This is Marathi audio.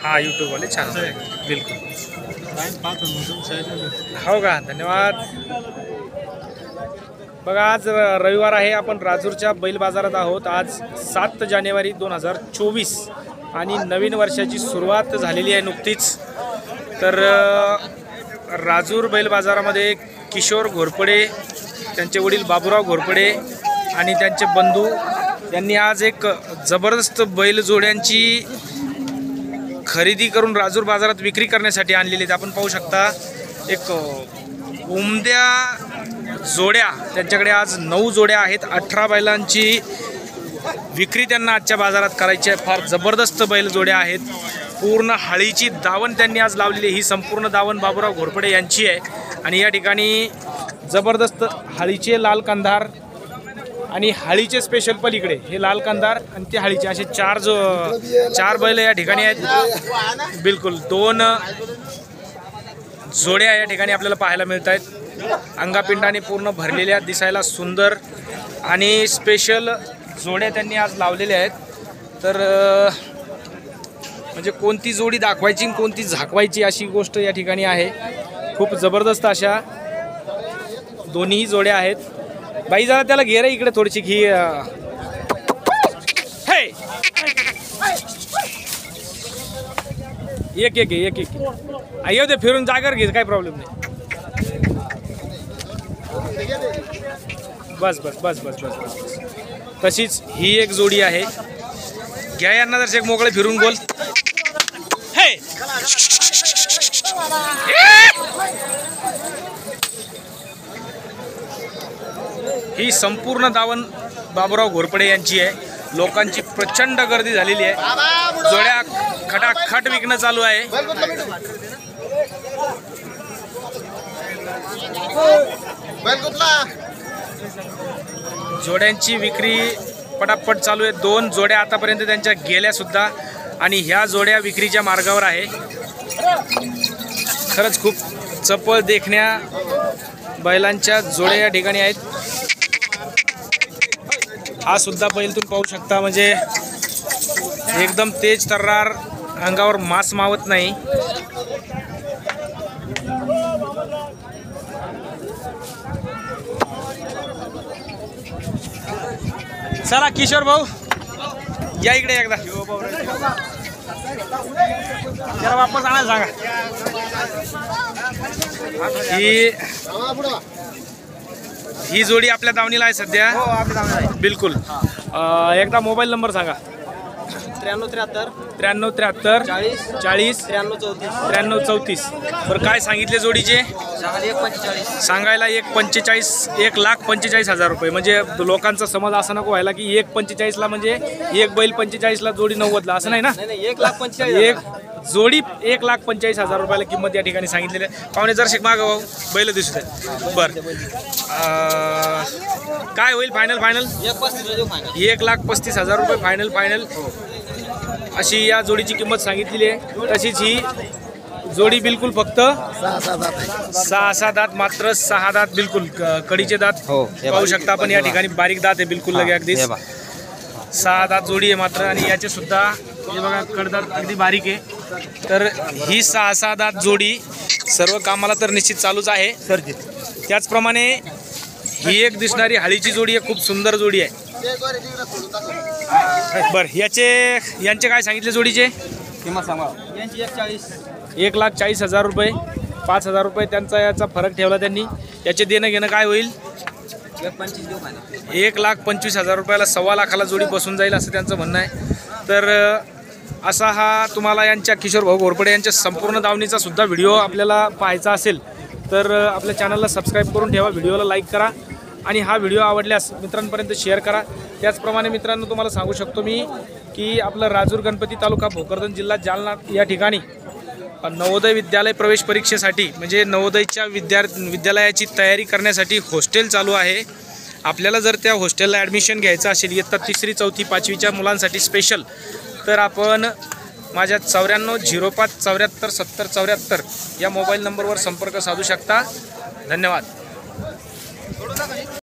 हां यूट्यूबवाले चॅनल आहे बिलकुल. हो का, धन्यवाद. बघा आज रविवार आहे, आपण राजूरच्या बैल बाजारात आहोत. आज 7 जानेवारी 2024 आणि नवीन वर्षाची सुरुवात झालेली आहे नुकतीच. तर राजूर बैल बाजारामध्ये किशोर घोरपडे, त्यांचे वडील बाबूराव घोरपडे आणि त्यांचे बंधू यांनी आज एक जबरदस्त बैल जोड्यांची खरेदी करून राजूर बाजारात विक्री करण्यासाठी आणलेली आहेत. आपण पाहू शकता एक उमद्या जोड्या, त्यांच्याकडे आज 9 जोड्या आहेत. 18 बैलांची विक्री त्यांना आजच्या बाजारात करायची आहे. फार जबरदस्त बैल जोड्या आहेत. पूर्ण हाळीची दावण त्यांनी आज लावलेली. ही संपूर्ण दावण बाबूराव घोरपडे यांची आहे. आणि या ठिकाणी जबरदस्त हाळीचे लाल कंधार आणि हाळीचे स्पेशल पलीकडे हे लाल कंधार आणि ते हाळीचे असे 4 बैल या ठिकाणी आहेत. बिलकुल 2 जोड्या या ठिकाणी आपल्याला पाहायला मिळत आहेत. अंगापिंडाने पूर्ण भरलेल्या, दिसायला सुंदर आणि स्पेशल जोड्या त्यांनी आज लावलेल्या आहेत. तर म्हणजे कोणती जोडी दाखवायची आणि कोणती झाकवायची अशी गोष्ट या ठिकाणी आहे. खूप जबरदस्त अशा दोन्ही जोड्या आहेत. बाई जरा त्याला घे रे इकडे थोडीशी घी. हे एक एक एक एक येऊ दे, फिरून जागर घे, काही प्रॉब्लेम नाही. बस बस बस बस बस बस. तशीच ही एक जोडी आहे. घ्या यांना जर एक मोकळे फिरून बोल. हे ही संपूर्ण दावण बाबूराव घोरपडे यांची आहे. लोकांची प्रचंड गर्दी झालेली आहे. जोड्या खटाखट विकणं चालू आहे. जोड्यांची विक्री पटापट चालू आहे. 2 जोड्या आतापर्यंत त्यांच्या गेल्या सुद्धा आणि ह्या जोड्या विक्रीच्या मार्गावर आहे. खरंच खूप चपळ देखण्या बैलांच्या जोड्या या ठिकाणी आहेत. हा सुद्धा बैल तुम्ही पाहू शकता, म्हणजे एकदम तेज तर्रार, अंगावर मांस मावत नाही. चला किशोर भाऊ या इकडे एकदा. जरा वापस आणायला सांगा. ही जोडी आपल्या दावणीला आहे सध्या. बिलकुल. एकदा मोबाईल नंबर सांगा. 9373 40 93 34. बरं काय सांगितले जोडीचे? सांगायला 1,45,000 रुपये. म्हणजे लोकांचा समज असा नको व्हायला की 1,45,000 म्हणजे एक बैल 45,000 जोडी 90ला, असं नाही ना. 1,45,000 एक जोडी 1,45,000 रुपयाला किंमत या ठिकाणी सांगितलेली आहे. पाहुणे जर शेक मागं भाऊ बैल दिसत आहे. बरं काय होईल फायनल? 1,35,000 रुपये फायनल अशी या जोडीची किंमत सांगितलेली आहे. तशीच ही जोडी बिलकुल फक्त 6 दात, मात्र 6 दात बिलकुल कडीचे दात पाहू शकता आपण या ठिकाणी. बारीक दात आहे बिलकुल लगे अगदीच. 6 दात जोडी आहे मात्र. आणि याचे सुद्धा हे बघा कडदात अगदी बारीक आहे. तर ही 6 दात जोडी सर्व कामाला तर निश्चित चालूच आहे. त्याचप्रमाणे ही एक दिसणारी हाळीची जोडी आहे, खूप सुंदर जोडी आहे. बरं यांचे काय सांगितले जोडीचे किंमत सांगा? 1,40,000 रुपये. 5,000 रुपये त्यांचा याचा फरक ठेवला त्यांनी. याचे देणं घेणं काय होईल? 1,25,000 रुपयाला 1.25 लाखाला जोडी बसून जाईल असं त्यांचं म्हणणं आहे. तर असा हा तुम्हाला यांच्या किशोर भाऊ घोरपडे यांच्या संपूर्ण दावणीचा सुद्धा व्हिडिओ आपल्याला पाहायचा असेल तर आपल्या चॅनलला सबस्क्राईब करून ठेवा. व्हिडिओला लाईक करा आणि हा व्हिडिओ आवडल्यास मित्रांपर्यंत शेअर करा. त्याचप्रमाणे मित्रांनो तुम्हाला सांगू शकतो मी की आपलं राजूर गणपती तालुका भोकरदन जिल्हा जालना या ठिकाणी नवोदय विद्यालय प्रवेश परीक्षेसाठी म्हणजे नवोदयच्या विद्यालयाची तयारी करण्यासाठी हॉस्टेल चालू आहे. आपल्याला जर त्या हॉस्टेलला ॲडमिशन घ्यायचं असेल इयत्ता 3री 4थी 5वीच्या मुलांसाठी स्पेशल, तर आपण माझ्या 94 05 74 70 74 या मोबाईल नंबरवर संपर्क साधू शकता. धन्यवाद.